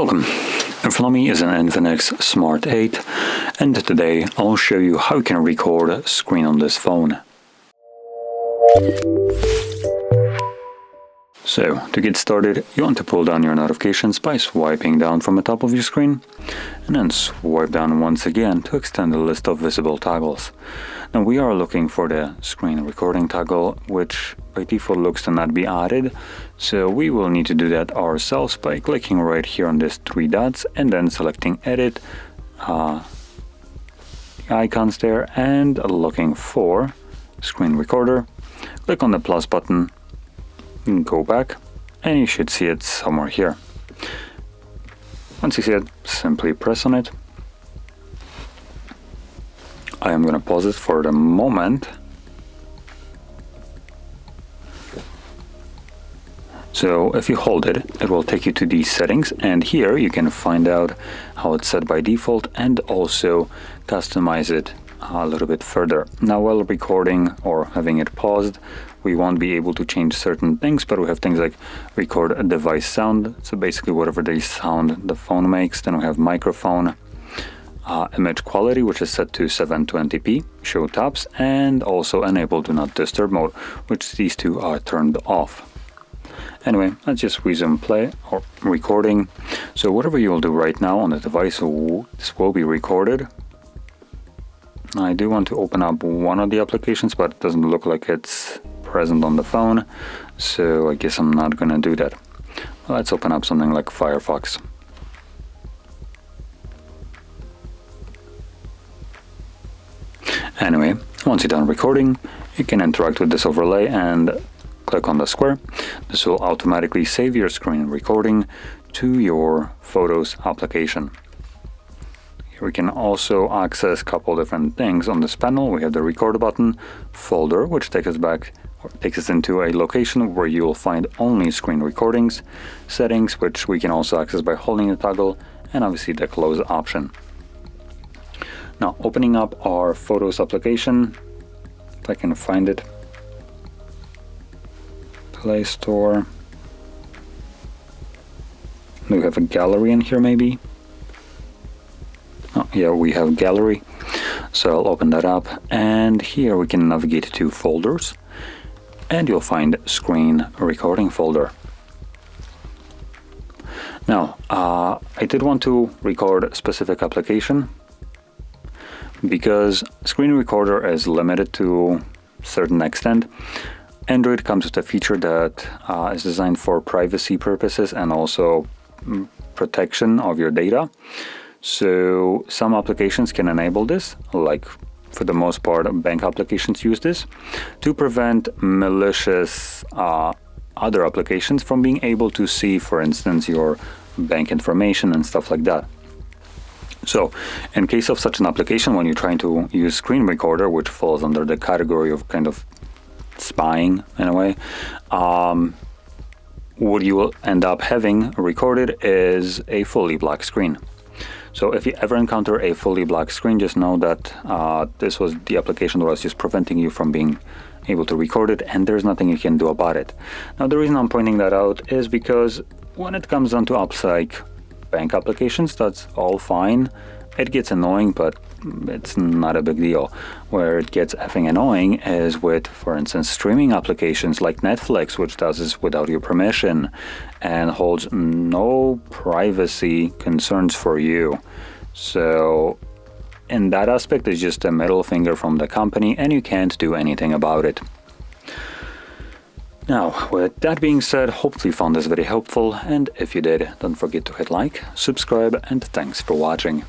Welcome. In front of me is an INFINIX Smart 8, and today I'll show you how you can record a screen on this phone. So, to get started, you want to pull down your notifications by swiping down from the top of your screen, and then swipe down once again to extend the list of visible toggles. Now we are looking for the screen recording toggle, which by default looks to not be added, so we will need to do that ourselves by clicking right here on these three dots and then selecting edit icons there and looking for screen recorder. Click on the plus button, go back, and you should see it somewhere here. Once you see it, simply press on it. I am going to pause it for the moment. So if you hold it, it will take you to these settings, and here you can find out how it's set by default and also customize it a little bit further. Now while recording or having it paused, we won't be able to change certain things, but we have things like record a device sound, so basically whatever the sound the phone makes. Then we have microphone, image quality, which is set to 720p, show taps, and also enable do not disturb mode, which these two are turned off. Anyway, let's just resume play or recording. So whatever you will do right now on the device, this will be recorded. I do want to open up one of the applications, but it doesn't look like it's present on the phone, so I guess I'm not gonna do that. Let's open up something like Firefox. Anyway, once you're done recording, you can interact with this overlay and click on the square. This will automatically save your screen recording to your Photos application. Here we can also access a couple different things. On this panel we have the record button, folder, which takes us into a location where you will find only screen recordings, settings, which we can also access by holding the toggle, and obviously the close option. Now opening up our Photos application, if I can find it, Play Store. Do we have a gallery in here maybe? Oh, yeah, we have gallery. So I'll open that up, and here we can navigate to folders, and you'll find screen recording folder. Now, I did want to record a specific application because screen recorder is limited to a certain extent. Android comes with a feature that is designed for privacy purposes and also protection of your data. So some applications can enable this, like for the most part bank applications use this, to prevent malicious other applications from being able to see, for instance, your bank information and stuff like that. So in case of such an application, when you're trying to use screen recorder, which falls under the category of kind of spying in a way, what you will end up having recorded is a fully black screen. So if you ever encounter a fully black screen, just know that this was the application that was just preventing you from being able to record it, and there's nothing you can do about it. Now the reason I'm pointing that out is because when it comes down to apps like bank applications, that's all fine. It gets annoying, but it's not a big deal. Where it gets effing annoying is with, for instance, streaming applications like Netflix, which does this without your permission and holds no privacy concerns for you. So in that aspect, it's just a middle finger from the company, and you can't do anything about it. Now, with that being said, hopefully you found this very helpful, and if you did, don't forget to hit like, subscribe, and thanks for watching.